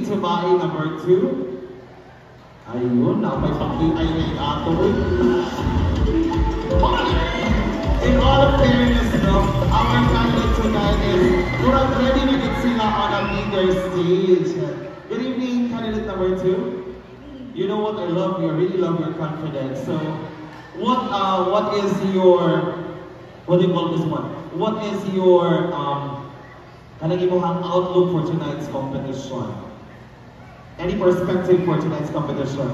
to bahay number 2. Ayun, may pag-ay may ato. In all fairness, no, our candidate tonight is murag ready na gid sila on a bigger stage. Good evening, candidate number 2. You know what I love you, I really love your confidence. So, what is your, what do you call this one? What is your kanang imong outlook for tonight's competition? Any perspective for tonight's competition?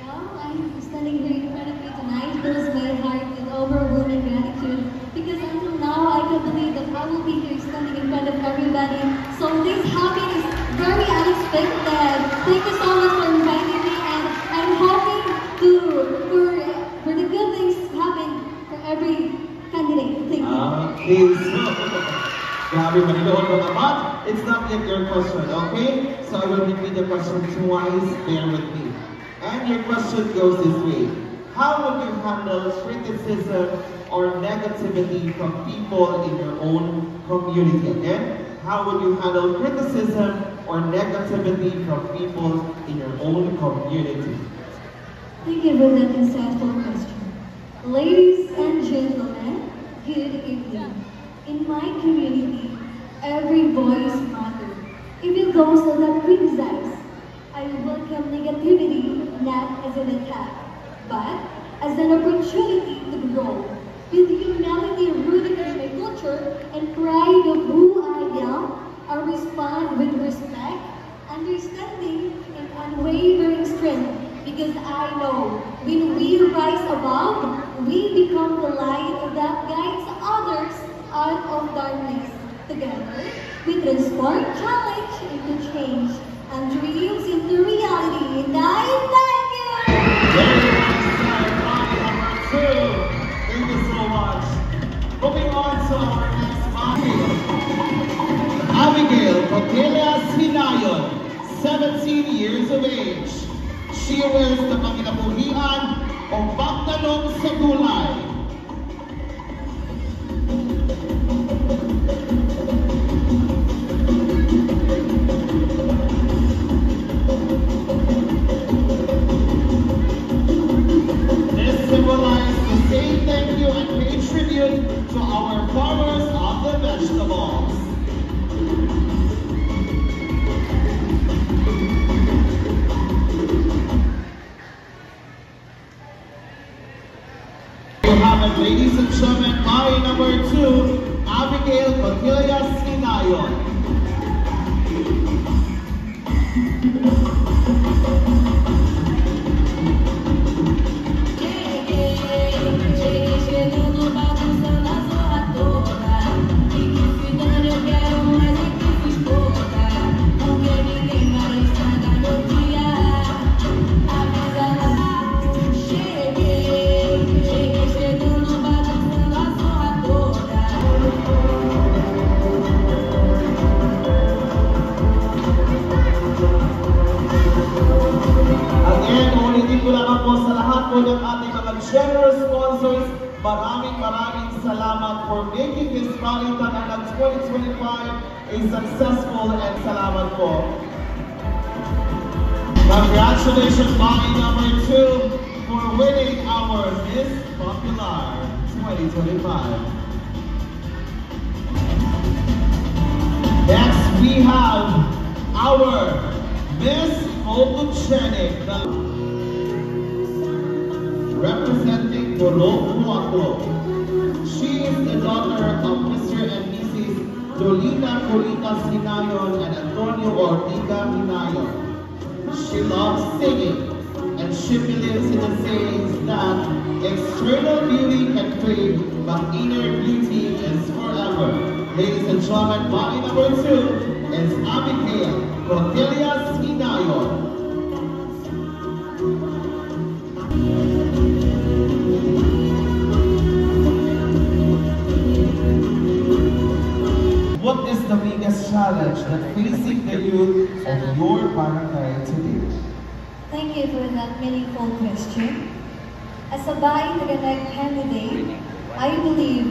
Well, I'm standing here in front of you tonight. Fills my heart with overwhelming gratitude because until now I can't believe that I will be here standing in front of everybody. So this happiness is very unexpected. Thank you so much for inviting me, and I'm hoping for the good things to happen for every candidate. Thank you. Grabe, maniloon ko naman. It's not yet your question, okay? So I will repeat the question twice, bear with me. And your question goes this way. How would you handle criticism or negativity from people in your own community? Again, how would you handle criticism or negativity from people in your own community? Thank you for that insightful question. Ladies and gentlemen, good evening. In my community, every voice matters. Even those that criticize, I welcome negativity not as an attack, but as an opportunity to grow. With humility rooted in my culture and pride of who I am, I respond with respect, understanding, and unwavering strength. Because I know when we rise above, we become the light that guides others out of darkness. Together, we transform challenge into change and dreams into reality. And I thank you! Very much, number 2. Thank you so much. Moving on to our next model. Abigail Cordelia Sinayon, 17 years of age. She wears the panginabuhian o pagtanong sa gulay. This symbolizes to say thank you and pay tribute to our farmers of the vegetables. You have it, ladies and gentlemen, by number 2, Abigail Cordelia Sinayon. Ng ating mga generous sponsors, maraming salamat for making this Balitan 2025 a successful and salamat po. Congratulations, Bali number 2, for winning our Miss Popular 2025. Next, we have our Miss Photogenic, representing Borobuaco. She is the daughter of Mr. and Mrs. Dolita Colita Sinayon and Antonio Ortiga Hinayon. She loves singing, and she believes in the sayings that external beauty can fade, but inner beauty is forever. Ladies and gentlemen, body number 2 is Abigail Cordelia Sinayon. What is the biggest challenge that facing the youth of your barangay today? Thank you for that meaningful question. As a Bahay Taganeg candidate, I believe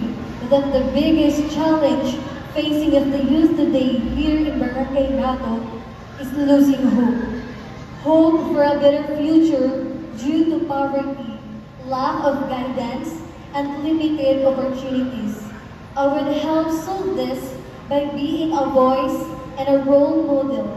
that the biggest challenge facing of the youth today here in Barangay Bato is losing hope. Hope for a better future due to poverty, lack of guidance, and limited opportunities. I would help solve this by being a voice and a role model,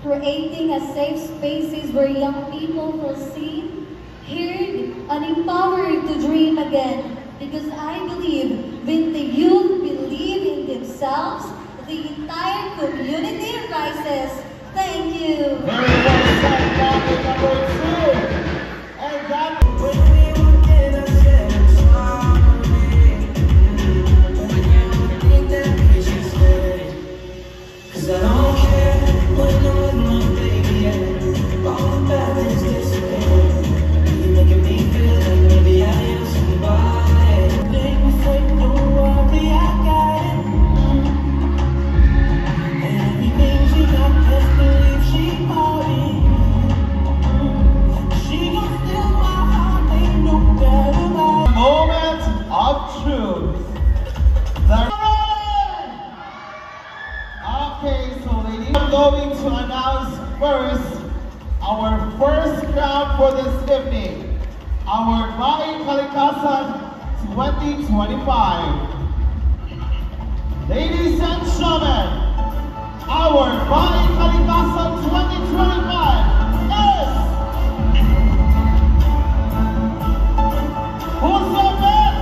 creating a safe spaces where young people feel seen, heard, and empowered to dream again. Because I believe when the youth believe in themselves, the entire community rises. Thank you. Very well said, topic number 2. And that I don't care when I'm with my baby, yeah. All the bad things disappear. You're making me feel like maybe I am somebody. Things say don't worry, I got it. And everything she got, best believe she bought it. She gon' steal my heart, ain't no doubt about it. moment of truth. Okay, so ladies, I'm going to announce first our first crown for this evening, our Bahay Kalikasan 2025. Ladies and gentlemen, our Bahay Kalikasan 2025 is... Who's the best?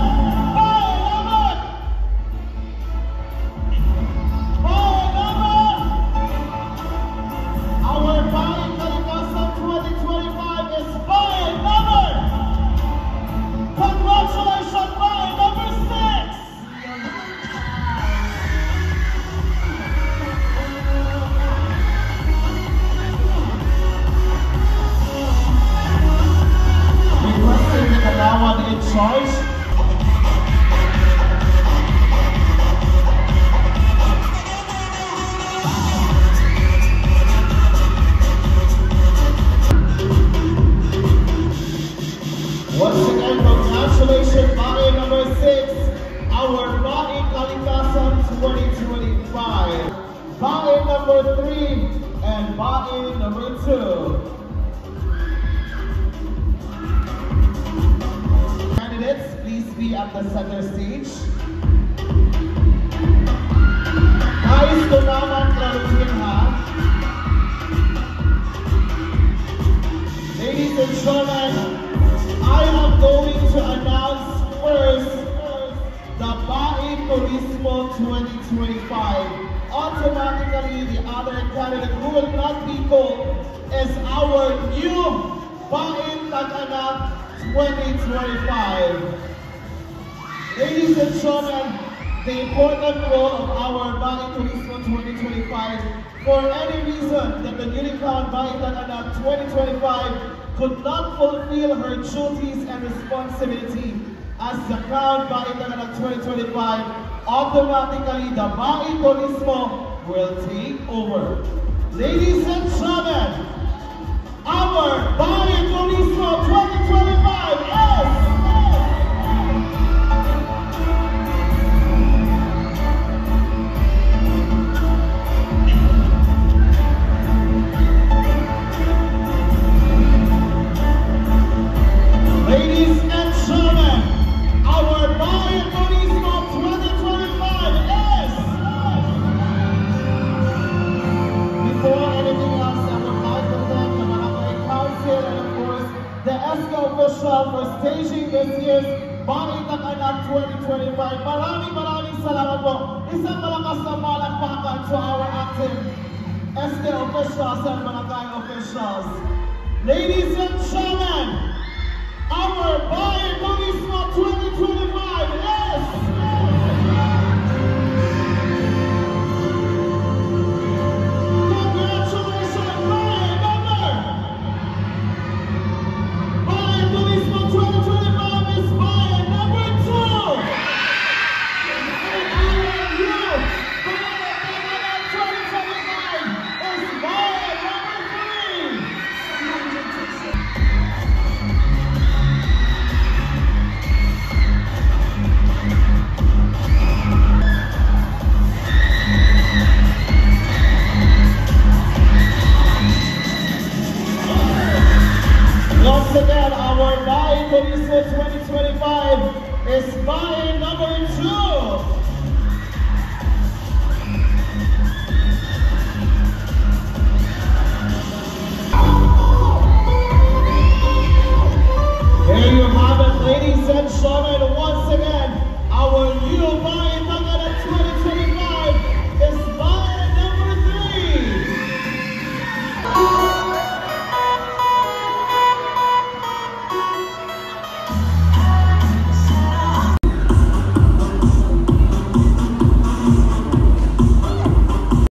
Our Bahay Kalikasan 2025 is by number. Congratulations, by number 6. Requesting the Kalawan in charge. Once again, congratulations, Bahay number 6, our Bahay Kalikasan 2025. Bahay number 3 and Bahay number 2. Candidates, please be at the center stage. Guys, do naman klaruhin ha. Ladies and gentlemen, I am going to announce first the Bahay Turismo 2025. Automatically, the other candidate who will not be called is our new Bahay Tag-Anak 2025. Ladies and gentlemen, the important role of our Bahay Turismo 2025, for any reason that the newly crowned Bahay Tag-Anak 2025 could not fulfill her duties and responsibility as the crowned Bahay Tag-Anak 2025, automatically the Bahay Turismo will take over. Ladies and gentlemen, our Bahay Turismo 2025 is... Ladies and gentlemen, our Bahay Turismo 2025 is... Before anything else, I would like to thank the Barangay Council and of course the ESCO official for staging this year's Bahay Tag-Anak 2025. Maraming salamat po. Isang malakas na palakpakan to our active ESCO officials and Barangay officials. Ladies and gentlemen, our Bahay Turismo 2025 is... Congratulations, Bahay number! Bahay Turismo 2025 is Bahay number 2! And our new Bahay Tag-Anak 2025 is Bahay number 3! Once again, our Bahay Coliseum 2025 is Bahay number 2.